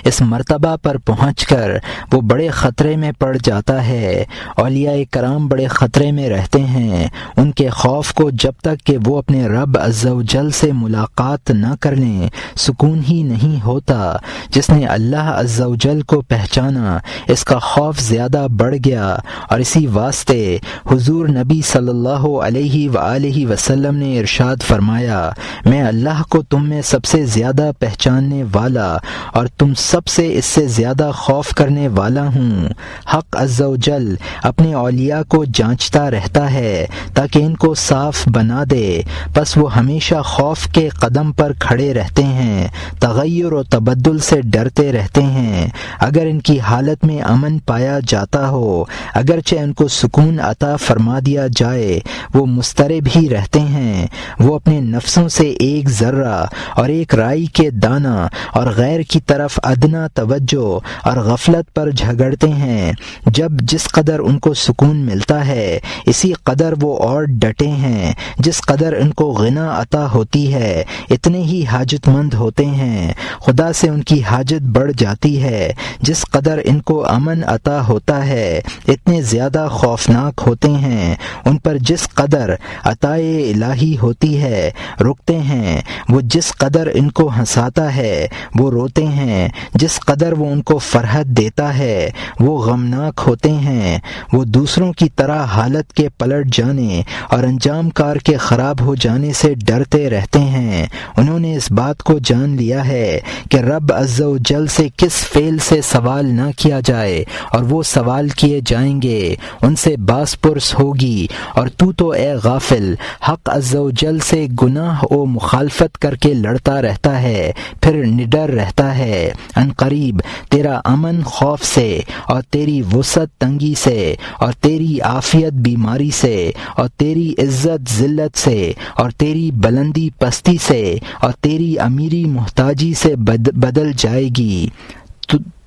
اس مرتبہ پر پہنچ کر وہ بڑے خطرے میں پڑ جاتا ہے۔ اولیاء کرام بڑے خطرے میں رہتے ہیں۔ ان کے خوف کو جب تک کہ وہ اپنے رب عز و جل سے ملاقات نہ کر لیں سکون ہی نہیں ہوتا۔ جس نے اللہ عز و جل کو پہچانا اس کا خوف زیادہ بڑھ گیا، اور اسی واسطے حضور نبی صلی اللہ علیہ وآلہ وسلم نے ارشاد فرمایا، میں اللہ کو تم میں سب سے زیادہ پہچاننے والا اور تم سب سے اس سے زیادہ خوف کرنے والا ہوں۔ حق عز و جل اپنے اولیاء کو جانچتا رہتا ہے تاکہ ان کو صاف بنا دے، بس وہ ہمیشہ خوف کے قدم پر کھڑے رہتے ہیں، تغیر و تبدل سے ڈرتے رہتے ہیں۔ اگر ان کی حالت میں امن پایا جاتا ہو، اگرچہ ان کو سکون عطا فرما دیا جائے، وہ مضطرب ہی رہتے ہیں۔ وہ اپنے نفسوں سے ایک ذرہ اور ایک رائی کے دانہ اور غیر کی طرف ادنا توجہ اور غفلت پر جھگڑتے ہیں۔ جب جس قدر ان کو سکون ملتا ہے اسی قدر وہ اور ڈٹے ہیں، جس قدر ان کو غنا عطا ہوتی ہے اتنے ہی حاجت مند ہوتے ہیں۔ خدا سے ان کی حاجت بڑھ جاتی ہے، جس قدر ان کو امن عطا ہوتا ہے اتنے زیادہ خوفناک ہوتے ہیں۔ ان پر جس قدر عطائے الہی ہوتی ہے رکتے ہیں، وہ جس قدر ان کو ہنساتا ہے وہ روتے ہیں، جس قدر وہ ان کو فرحت دیتا ہے وہ غمناک ہوتے ہیں۔ وہ دوسروں کی طرح حالت کے پلٹ جانے اور انجام کار کے خراب ہو جانے سے ڈرتے رہتے ہیں۔ انہوں نے اس بات کو جان لیا ہے کہ رب عز و جل سے کس فعل سے سوال نہ کیا جائے، اور وہ سوال کیے جائیں گے، ان سے باس پرس ہوگی، اور تو اے غافل حق عز و جل سے گناہ وہ مخالفت کر کے لڑتا رہتا ہے، پھر نڈر رہتا ہے۔ ان قریب تیرا امن خوف سے، اور تیری وسعت تنگی سے، اور تیری عافیت بیماری سے، اور تیری عزت ذلت سے، اور تیری بلندی پستی سے، اور تیری امیری محتاجی سے بدل جائے گی۔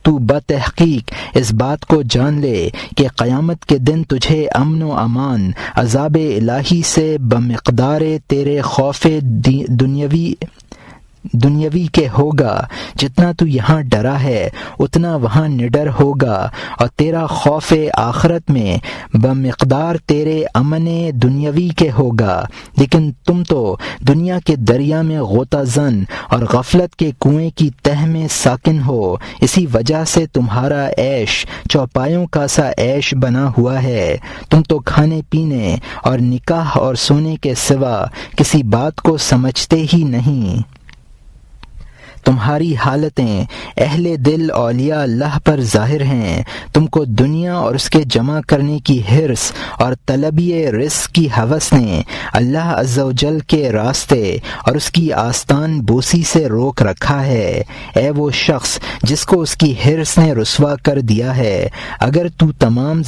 تو بتحقیق اس بات کو جان لے کہ قیامت کے دن تجھے امن و امان عذاب الہی سے بمقدار تیرے خوف دنیاوی کے ہوگا۔ جتنا تو یہاں ڈرا ہے اتنا وہاں نڈر ہوگا، اور تیرا خوف آخرت میں بمقدار تیرے امن دنیاوی کے ہوگا۔ لیکن تم تو دنیا کے دریا میں غوطہ زن اور غفلت کے کنویں کی تہ میں ساکن ہو، اسی وجہ سے تمہارا عیش چوپایوں کا سا عیش بنا ہوا ہے۔ تم تو کھانے پینے اور نکاح اور سونے کے سوا کسی بات کو سمجھتے ہی نہیں۔ تمہاری حالتیں اہل دل اولیاء اللہ پر ظاہر ہیں۔ تم کو دنیا اور اس کے جمع کرنے کی حرص اور طلبی رزق کی ہوس نے اللہ عز و جل کے راستے اور اس کی آستان بوسی سے روک رکھا ہے۔ اے وہ شخص جس کو اس کی حرص نے رسوا کر دیا ہے، اگر تو تمام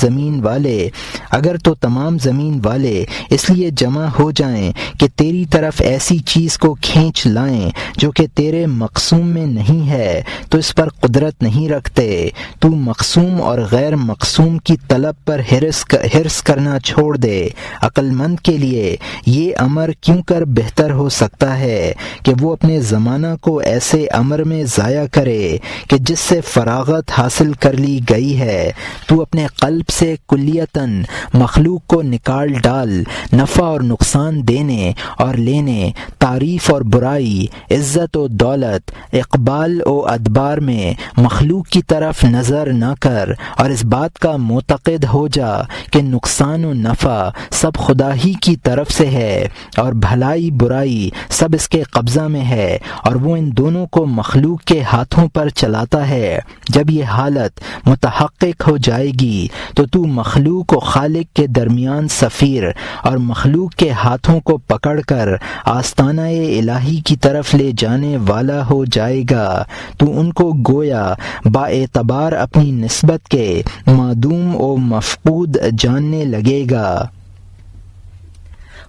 زمین والے اس لیے جمع ہو جائیں کہ تیری طرف ایسی چیز کو کھینچ لائیں جو کہ تیرے مقصوم میں نہیں ہے، تو اس قدرت نہیں رکھتے۔ تو مقسوم اور غیر مقسوم کی طلب پر حرص کرنا چھوڑ دے۔ عقل مند کے لیے یہ امر کیوں کر بہتر ہو سکتا ہے کہ وہ اپنے زمانہ کو ایسے امر میں ضائع کرے کہ جس سے فراغت حاصل کر لی گئی ہے۔ تو اپنے قلب سے کلیتاً مخلوق کو نکال ڈال، نفع اور نقصان دینے اور لینے، تعریف اور برائی، عزت و دولت، اقبال و ادبار میں مخلوق کی طرف نظر نہ کر، اور اس بات کا معتقد ہو جا کہ نقصان و نفع سب خدا ہی کی طرف سے ہے، اور بھلائی برائی سب اس کے قبضہ میں ہے، اور وہ ان دونوں کو مخلوق کے ہاتھوں پر چلاتا ہے۔ جب یہ حالت متحقق ہو جائے گی تو مخلوق و خالق کے درمیان سفیر اور مخلوق کے ہاتھوں کو پکڑ کر آستانہ الہی کی طرف لے جانے والا ہو جائے گا۔ تو ان کو گویا با اعتبار اپنی نسبت کے معدوم و مفقود جاننے لگے گا۔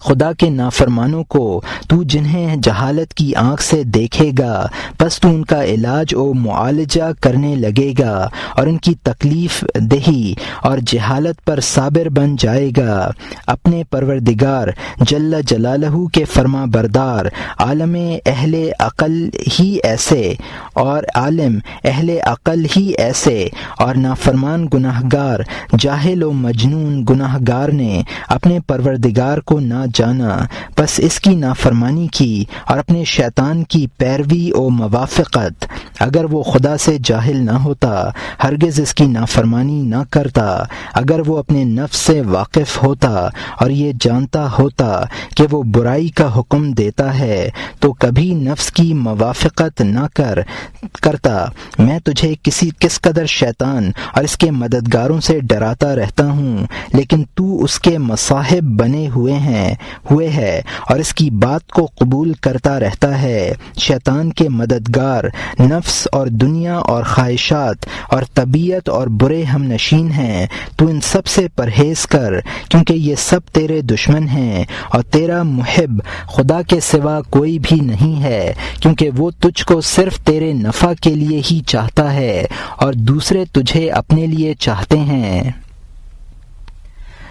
خدا کے نافرمانوں کو تو جنہیں جہالت کی آنکھ سے دیکھے گا، پس تو ان کا علاج و معالجہ کرنے لگے گا، اور ان کی تکلیف دہی اور جہالت پر صابر بن جائے گا۔ اپنے پروردگار جل جلالہ کے فرما بردار عالم اہل عقل ہی ایسے اور نافرمان گناہگار جاہل و مجنون گناہگار نے اپنے پروردگار کو نہ جانا، پس اس کی نافرمانی کی اور اپنے شیطان کی پیروی و موافقت۔ اگر وہ خدا سے جاہل نہ ہوتا ہرگز اس کی نافرمانی نہ کرتا۔ اگر وہ اپنے نفس سے واقف ہوتا اور یہ جانتا ہوتا کہ وہ برائی کا حکم دیتا ہے تو کبھی نفس کی موافقت نہ کرتا۔ میں تجھے کس قدر شیطان اور اس کے مددگاروں سے ڈراتا رہتا ہوں، لیکن تو اس کے مصاحب بنے ہوئے ہے اور اس کی بات کو قبول کرتا رہتا ہے۔ شیطان کے مددگار نفس اور دنیا اور خواہشات اور طبیعت اور برے ہم نشین ہیں۔ تو ان سب سے پرہیز کر، کیونکہ یہ سب تیرے دشمن ہیں، اور تیرا محب خدا کے سوا کوئی بھی نہیں ہے، کیونکہ وہ تجھ کو صرف تیرے نفع کے لیے ہی چاہتا ہے اور دوسرے تجھے اپنے لیے چاہتے ہیں۔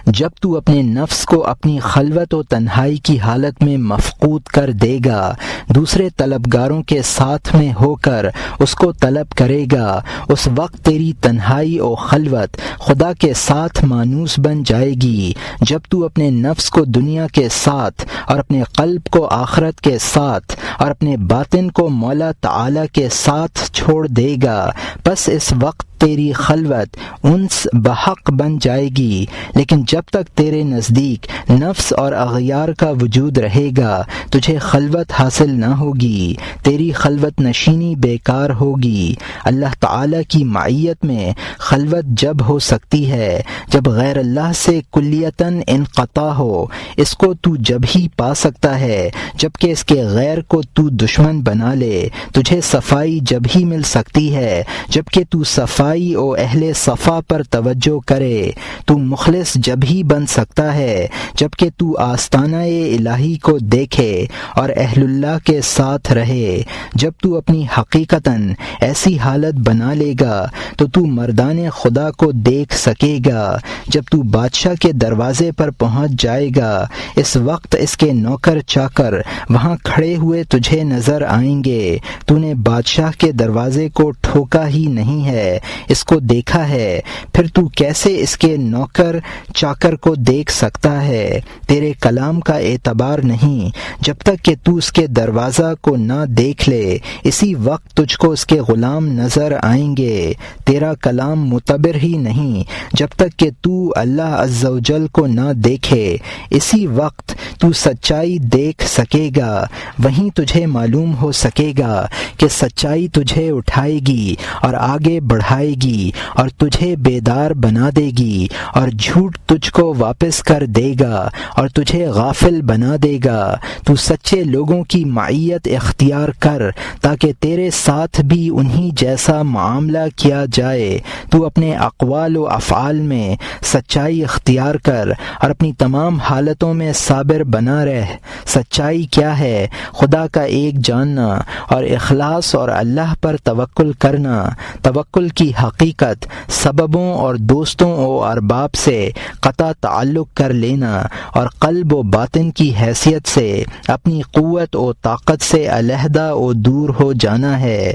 جب تو اپنے نفس کو اپنی خلوت و تنہائی کی حالت میں مفقود کر دے گا، دوسرے طلبگاروں کے ساتھ میں ہو کر اس کو طلب کرے گا، اس وقت تیری تنہائی و خلوت خدا کے ساتھ مانوس بن جائے گی۔ جب تو اپنے نفس کو دنیا کے ساتھ اور اپنے قلب کو آخرت کے ساتھ اور اپنے باطن کو مولا تعالی کے ساتھ چھوڑ دے گا، پس اس وقت تیری خلوت انس بحق بن جائے گی، لیکن جب تک تیرے نزدیک نفس اور اغیار کا وجود رہے گا تجھے خلوت حاصل نہ ہوگی، تیری خلوت نشینی بیکار ہوگی۔ اللہ تعالیٰ کی معیت میں خلوت جب ہو سکتی ہے جب غیر اللہ سے کلیتاً انقطاع ہو، اس کو تو جب ہی پا سکتا ہے جب کہ اس کے غیر کو تو دشمن بنا لے۔ تجھے صفائی جب ہی مل سکتی ہے جب کہ تو صفائی و اہل صفا پر توجہ کرے۔ تو مخلص جب ہی بن سکتا ہے جب کہ تو آستانہ الہی کو دیکھے اور اہل اللہ کے ساتھ رہے۔ جب تو اپنی حقیقتاً ایسی حالت بنا لے گا تو مردان خدا کو دیکھ سکے گا۔ جب تو بادشاہ کے دروازے پر پہنچ جائے گا اس وقت اس کے نوکر چاکر وہاں کھڑے ہوئے تجھے نظر آئیں گے۔ تو نے بادشاہ کے دروازے کو ٹھوکا ہی نہیں ہے، اس کو دیکھا ہے، پھر تو کیسے اس کے نوکر چاکر کو دیکھ سکتا ہے؟ تیرے کلام کا اعتبار نہیں جب تک کہ تو اس کے دروازہ کو نہ دیکھ لے، اسی وقت تجھ کو اس کے غلام نظر آئیں گے۔ تیرا کلام معتبر ہی نہیں جب تک کہ تو اللہ عز و جل کو نہ دیکھے، اسی وقت تو سچائی دیکھ سکے گا۔ وہیں تجھے معلوم ہو سکے گا کہ سچائی تجھے اٹھائے گی اور آگے بڑھائے گی اور تجھے بیدار بنا دے گی، اور جھوٹ تجھ کو واپس کر دے گا اور تجھے غافل بنا دے گا۔ تو سچے لوگوں کی معیت اختیار کر تاکہ تیرے ساتھ بھی انہی جیسا معاملہ کیا جائے۔ تو اپنے اقوال و افعال میں سچائی اختیار کر اور اپنی تمام حالتوں میں صابر بنا رہ۔ سچائی کیا ہے؟ خدا کا ایک جاننا اور اخلاص اور اللہ پر توکل کرنا۔ توکل کی حقیقت سببوں اور دوستوں و ارباب سے قطع تعلق کر لینا اور قلب و باطن کی حیثیت سے اپنی قوت و طاقت سے علیحدہ و دور ہو جانا ہے۔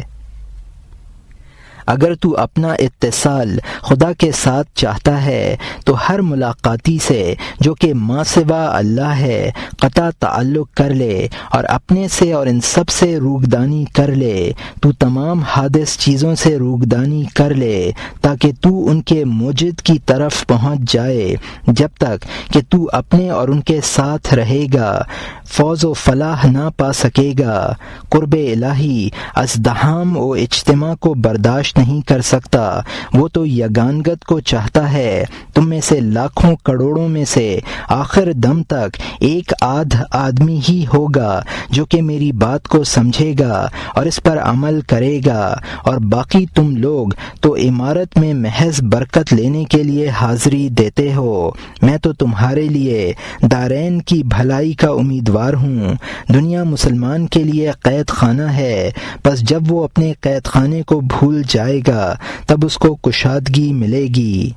اگر تو اپنا اتصال خدا کے ساتھ چاہتا ہے تو ہر ملاقاتی سے جو کہ ما سوا اللہ ہے قطع تعلق کر لے اور اپنے سے اور ان سب سے روگدانی کر لے۔ تو تمام حادث چیزوں سے روگدانی کر لے تاکہ تو ان کے موجد کی طرف پہنچ جائے۔ جب تک کہ تو اپنے اور ان کے ساتھ رہے گا فوز و فلاح نہ پا سکے گا۔ قرب الہی ازدحام و اجتماع کو برداشت نہیں کر سکتا، وہ تو یگانگت کو چاہتا ہے۔ تم میں سے لاکھوں کروڑوں میں سے آخر دم تک ایک آدھ آدمی ہی ہوگا جو کہ میری بات کو سمجھے گا اور اس پر عمل کرے گا، اور باقی تم لوگ تو عمارت میں محض برکت لینے کے لیے حاضری دیتے ہو۔ میں تو تمہارے لیے دارین کی بھلائی کا امیدوار ہوں۔ دنیا مسلمان کے لیے قید خانہ ہے، پس جب وہ اپنے قید خانے کو بھول جائے گا تب اس کو کشادگی ملے گی۔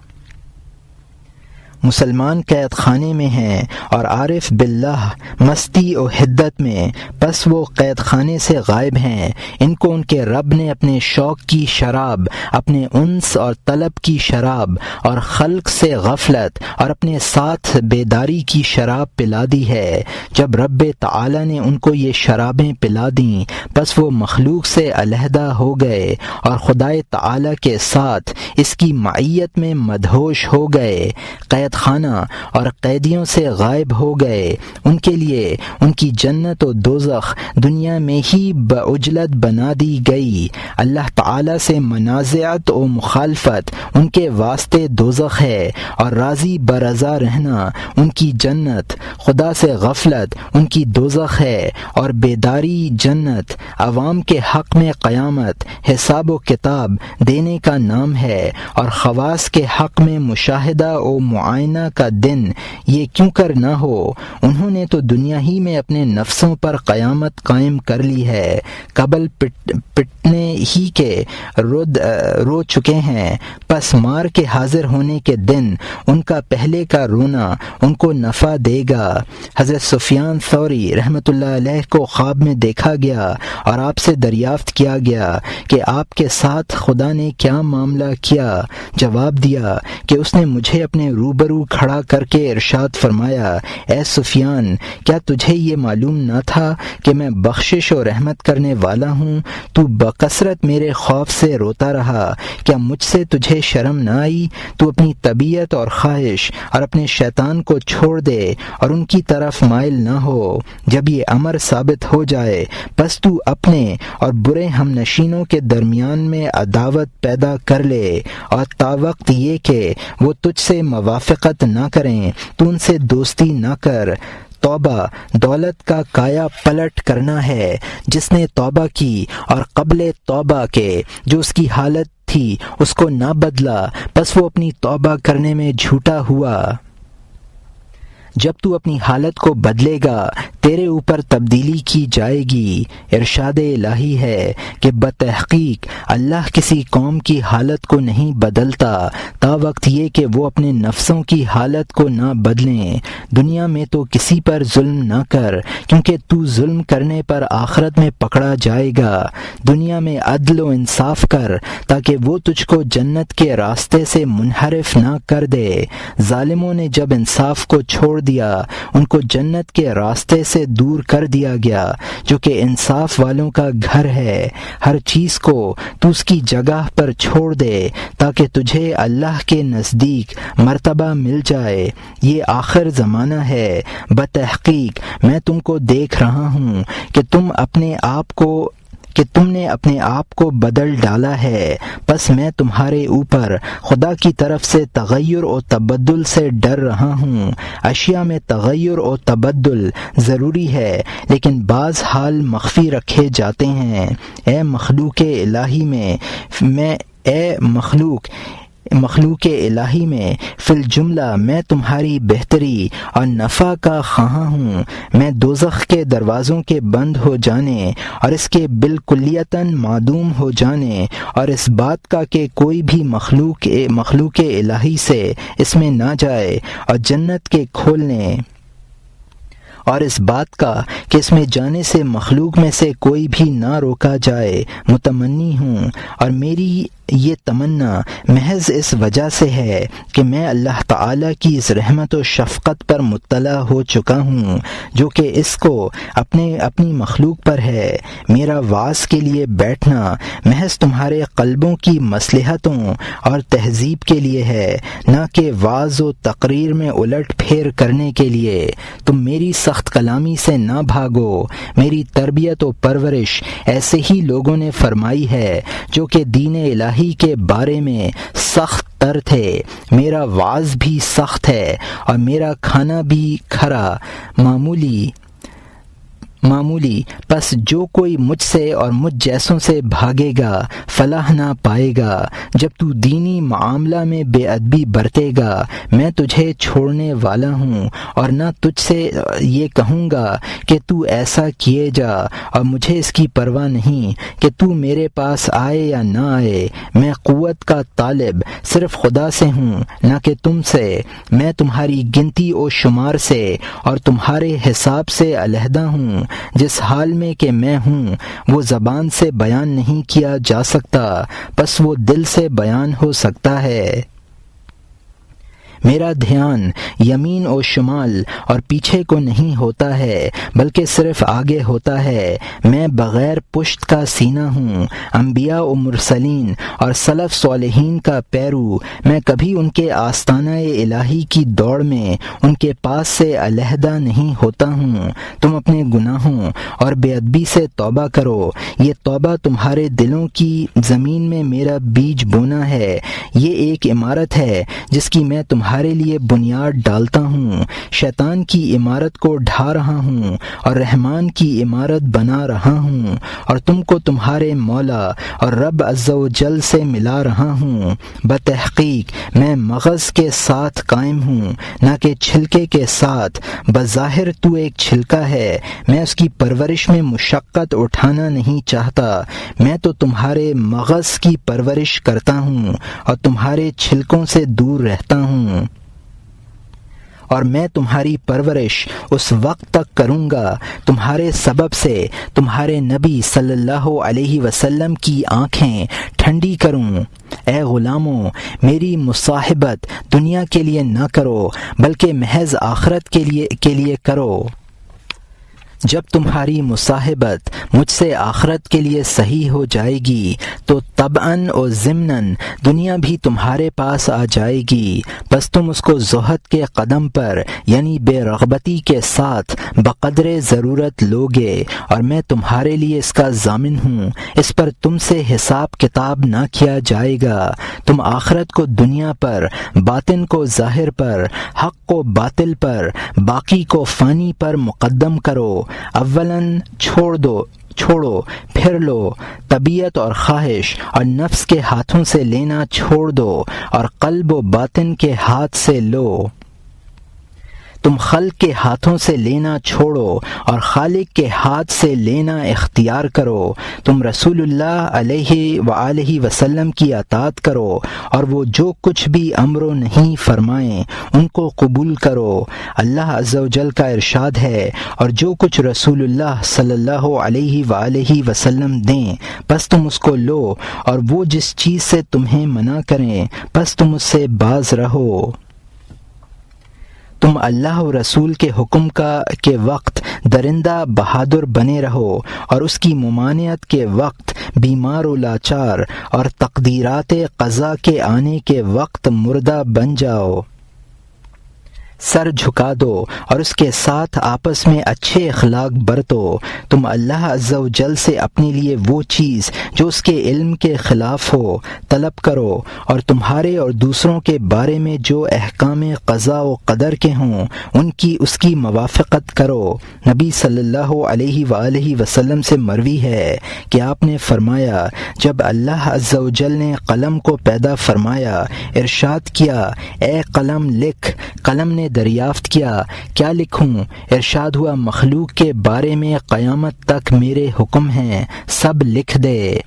مسلمان قید خانے میں ہیں اور عارف باللہ مستی و حدت میں، پس وہ قید خانے سے غائب ہیں۔ ان کو ان کے رب نے اپنے شوق کی شراب، اپنے انس اور طلب کی شراب اور خلق سے غفلت اور اپنے ساتھ بیداری کی شراب پلا دی ہے۔ جب رب تعالی نے ان کو یہ شرابیں پلا دیں پس وہ مخلوق سے علیحدہ ہو گئے اور خدائے تعالی کے ساتھ اس کی معیت میں مدہوش ہو گئے۔ قید خانہ اور قیدیوں سے غائب ہو گئے۔ ان کے لیے ان کی جنت و دوزخ دنیا میں ہی بعجلت بنا دی گئی۔ اللہ تعالی سے منازعت و مخالفت ان کے واسطے دوزخ ہے اور راضی برضا رہنا ان کی جنت۔ خدا سے غفلت ان کی دوزخ ہے اور بیداری جنت۔ عوام کے حق میں قیامت حساب و کتاب دینے کا نام ہے اور خواص کے حق میں مشاہدہ و معائنہ کا دن یہ کیوں کر نہ ہو؟ انہوں نے تو دنیا ہی میں اپنے نفسوں پر قیامت قائم کر لی ہے، قبل پٹنے ہی کے رو چکے ہیں، پس مار کے حاضر ہونے کے دن ان کا پہلے کا رونا ان کو نفع دے گا۔ حضرت سفیان ثوری رحمۃ اللہ علیہ کو خواب میں دیکھا گیا اور آپ سے دریافت کیا گیا کہ آپ کے ساتھ خدا نے کیا معاملہ کیا؟ جواب دیا کہ اس نے مجھے اپنے روبرو روبرو کھڑا کر کے ارشاد فرمایا، اے سفیان، کیا تجھے یہ معلوم نہ تھا کہ میں بخشش و رحمت کرنے والا ہوں؟ تو بکثرت میرے خوف سے روتا رہا، کیا مجھ سے تجھے شرم نہ آئی؟ تو اپنی طبیعت اور خواہش اور اپنے شیطان کو چھوڑ دے اور ان کی طرف مائل نہ ہو۔ جب یہ امر ثابت ہو جائے پس تو اپنے اور برے ہم نشینوں کے درمیان میں عداوت پیدا کر لے، اور تا وقت یہ کہ وہ تجھ سے موافقت نہ کریں تو ان سے دوستی نہ کر۔ توبہ دولت کا کایا پلٹ کرنا ہے۔ جس نے توبہ کی اور قبل توبہ کے جو اس کی حالت تھی اس کو نہ بدلا، پس وہ اپنی توبہ کرنے میں جھوٹا ہوا۔ جب تو اپنی حالت کو بدلے گا تیرے اوپر تبدیلی کی جائے گی۔ ارشاد الہی ہے کہ بتحقیق اللہ کسی قوم کی حالت کو نہیں بدلتا تا وقت یہ کہ وہ اپنے نفسوں کی حالت کو نہ بدلیں۔ دنیا میں تو کسی پر ظلم نہ کر، کیونکہ تو ظلم کرنے پر آخرت میں پکڑا جائے گا۔ دنیا میں عدل و انصاف کر تاکہ وہ تجھ کو جنت کے راستے سے منحرف نہ کر دے۔ ظالموں نے جب انصاف کو چھوڑ دیا ان کو جنت کے راستے سے دور کر دیا گیا، جو کہ انصاف والوں کا گھر ہے۔ ہر چیز کو تو اس کی جگہ پر چھوڑ دے تاکہ تجھے اللہ کے نزدیک مرتبہ مل جائے۔ یہ آخر زمانہ ہے۔ بتحقیق میں تم کو دیکھ رہا ہوں کہ تم نے اپنے آپ کو بدل ڈالا ہے، پس میں تمہارے اوپر خدا کی طرف سے تغیر و تبدل سے ڈر رہا ہوں۔ اشیاء میں تغیر و تبدل ضروری ہے لیکن بعض حال مخفی رکھے جاتے ہیں۔ اے مخلوق الہی میں فی الجملہ میں تمہاری بہتری اور نفع کا خواہاں ہوں۔ میں دوزخ کے دروازوں کے بند ہو جانے اور اس کے بالکلیتاً معدوم ہو جانے اور اس بات کا کہ کوئی بھی مخلوق الہی سے اس میں نہ جائے اور جنت کے کھولنے اور اس بات کا کہ اس میں جانے سے مخلوق میں سے کوئی بھی نہ روکا جائے متمنی ہوں۔ اور میری یہ تمنا محض اس وجہ سے ہے کہ میں اللہ تعالیٰ کی اس رحمت و شفقت پر مطلع ہو چکا ہوں جو کہ اس کو اپنی مخلوق پر ہے۔ میرا وعظ کے لیے بیٹھنا محض تمہارے قلبوں کی مصلحتوں اور تہذیب کے لیے ہے، نہ کہ وعظ و تقریر میں الٹ پھیر کرنے کے لیے۔ تم میری سخت کلامی سے نہ بھاگو۔ میری تربیت و پرورش ایسے ہی لوگوں نے فرمائی ہے جو کہ دین الہی کے بارے میں سخت تر تھے۔ میرا وعظ بھی سخت ہے اور میرا کھانا بھی کھرا معمولی، پس جو کوئی مجھ سے اور مجھ جیسوں سے بھاگے گا فلاح نہ پائے گا۔ جب تو دینی معاملہ میں بے ادبی برتے گا میں تجھے چھوڑنے والا ہوں اور نہ تجھ سے یہ کہوں گا کہ تو ایسا کیے جا، اور مجھے اس کی پرواہ نہیں کہ تو میرے پاس آئے یا نہ آئے۔ میں قوت کا طالب صرف خدا سے ہوں نہ کہ تم سے۔ میں تمہاری گنتی و شمار سے اور تمہارے حساب سے علیحدہ ہوں۔ جس حال میں کہ میں ہوں وہ زبان سے بیان نہیں کیا جا سکتا، پس وہ دل سے بیان ہو سکتا ہے۔ میرا دھیان یمین و شمال اور پیچھے کو نہیں ہوتا ہے بلکہ صرف آگے ہوتا ہے۔ میں بغیر پشت کا سینہ ہوں، انبیاء و مرسلین اور سلف صالحین کا پیرو۔ میں کبھی ان کے آستانہ الہی کی دوڑ میں ان کے پاس سے علیحدہ نہیں ہوتا ہوں۔ تم اپنے گناہوں اور بے ادبی سے توبہ کرو۔ یہ توبہ تمہارے دلوں کی زمین میں میرا بیج بونا ہے۔ یہ ایک عمارت ہے جس کی میں تمہارے لیے بنیاد ڈالتا ہوں۔ شیطان کی عمارت کو ڈھا رہا ہوں اور رحمان کی عمارت بنا رہا ہوں، اور تم کو تمہارے مولا اور رب عز و جل سے ملا رہا ہوں۔ بتحقیق میں مغز کے ساتھ قائم ہوں نہ کہ چھلکے کے ساتھ۔ بظاہر تو ایک چھلکا ہے، میں اس کی پرورش میں مشقت اٹھانا نہیں چاہتا۔ میں تو تمہارے مغز کی پرورش کرتا ہوں اور تمہارے چھلکوں سے دور رہتا ہوں۔ اور میں تمہاری پرورش اس وقت تک کروں گا تمہارے سبب سے تمہارے نبی صلی اللہ علیہ وسلم کی آنکھیں ٹھنڈی کروں۔ اے غلاموں، میری مصاحبت دنیا کے لیے نہ کرو بلکہ محض آخرت کے لیے کرو۔ جب تمہاری مصاحبت مجھ سے آخرت کے لیے صحیح ہو جائے گی تو طبعاً و ضمناً دنیا بھی تمہارے پاس آ جائے گی، بس تم اس کو زہد کے قدم پر یعنی بے رغبتی کے ساتھ بقدر ضرورت لوگے، اور میں تمہارے لیے اس کا ضامن ہوں۔ اس پر تم سے حساب کتاب نہ کیا جائے گا۔ تم آخرت کو دنیا پر، باطن کو ظاہر پر، حق کو باطل پر، باقی کو فانی پر مقدم کرو۔ اولاً چھوڑو پھر لو، طبیعت اور خواہش اور نفس کے ہاتھوں سے لینا چھوڑ دو اور قلب و باطن کے ہاتھ سے لو۔ تم خلق کے ہاتھوں سے لینا چھوڑو اور خالق کے ہاتھ سے لینا اختیار کرو۔ تم رسول اللہ علیہ وآلہ وسلم کی اطاعت کرو اور وہ جو کچھ بھی امر و نہی فرمائیں ان کو قبول کرو۔ اللہ عز و جل کا ارشاد ہے، اور جو کچھ رسول اللہ صلی اللہ علیہ وآلہ وسلم دیں بس تم اس کو لو، اور وہ جس چیز سے تمہیں منع کریں بس تم اس سے باز رہو۔ تم اللہ و رسول کے حکم کے وقت درندہ بہادر بنے رہو اور اس کی ممانعت کے وقت بیمار و لاچار، اور تقدیرات قضا کے آنے کے وقت مردہ بن جاؤ۔ سر جھکا دو اور اس کے ساتھ آپس میں اچھے اخلاق برتو۔ تم اللہ عز و جل سے اپنے لیے وہ چیز جو اس کے علم کے خلاف ہو طلب کرو، اور تمہارے اور دوسروں کے بارے میں جو احکام قضا و قدر کے ہوں اس کی موافقت کرو۔ نبی صلی اللہ علیہ وآلہ وسلم سے مروی ہے کہ آپ نے فرمایا، جب اللہ عز و جل نے قلم کو پیدا فرمایا ارشاد کیا، اے قلم لکھ۔ قلم نے دریافت کیا لکھوں؟ ارشاد ہوا، مخلوق کے بارے میں قیامت تک میرے حکم ہیں، سب لکھ دے۔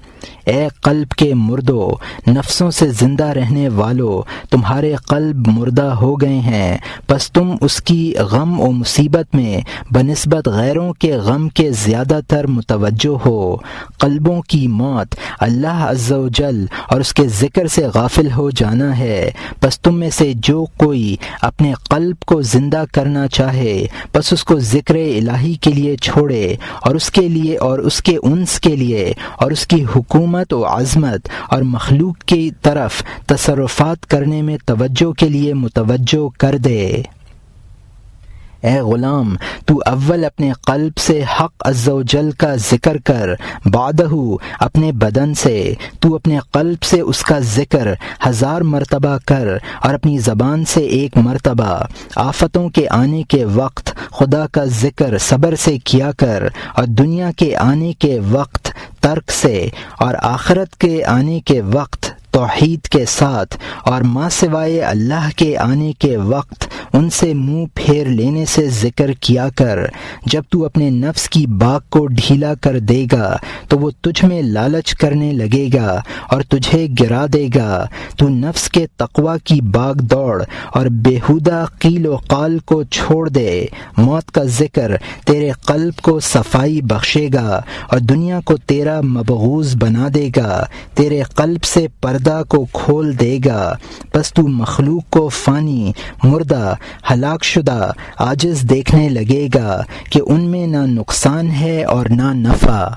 اے قلب کے مردو، نفسوں سے زندہ رہنے والو، تمہارے قلب مردہ ہو گئے ہیں، پس تم اس کی غم و مصیبت میں بنسبت غیروں کے غم کے زیادہ تر متوجہ ہو۔ قلبوں کی موت اللہ عز و جل اور اس کے ذکر سے غافل ہو جانا ہے، پس تم میں سے جو کوئی اپنے قلب کو زندہ کرنا چاہے پس اس کو ذکر الہی کے لیے چھوڑے، اور اس کے لیے اور اس کے انس کے لیے اور اس کی حکومت و عظمت اور مخلوق کی طرف تصرفات کرنے میں توجہ کے لیے متوجہ کر دے۔ اے غلام، تو اول اپنے قلب سے حق عز و جل کا ذکر کر، بعدہ اپنے بدن سے۔ تو اپنے قلب سے اس کا ذکر 1000 مرتبہ کر اور اپنی زبان سے 1 مرتبہ۔ آفتوں کے آنے کے وقت خدا کا ذکر صبر سے کیا کر، اور دنیا کے آنے کے وقت ترک سے، اور آخرت کے آنے کے وقت توحید کے ساتھ، اور ماں سوائے اللہ کے آنے کے وقت ان سے منہ پھیر لینے سے ذکر کیا کر۔ جب تو اپنے نفس کی باغ کو ڈھیلا کر دے گا تو وہ تجھ میں لالچ کرنے لگے گا اور تجھے گرا دے گا۔ تو نفس کے تقوی کی باغ دوڑ اور بیہودہ قیل و قال کو چھوڑ دے۔ موت کا ذکر تیرے قلب کو صفائی بخشے گا اور دنیا کو تیرا مبغوض بنا دے گا، تیرے قلب سے پردہ کو کھول دے گا، پس تو مخلوق کو فانی، مردہ، ہلاک شدہ، عاجز دیکھنے لگے گا کہ ان میں نہ نقصان ہے اور نہ نفع۔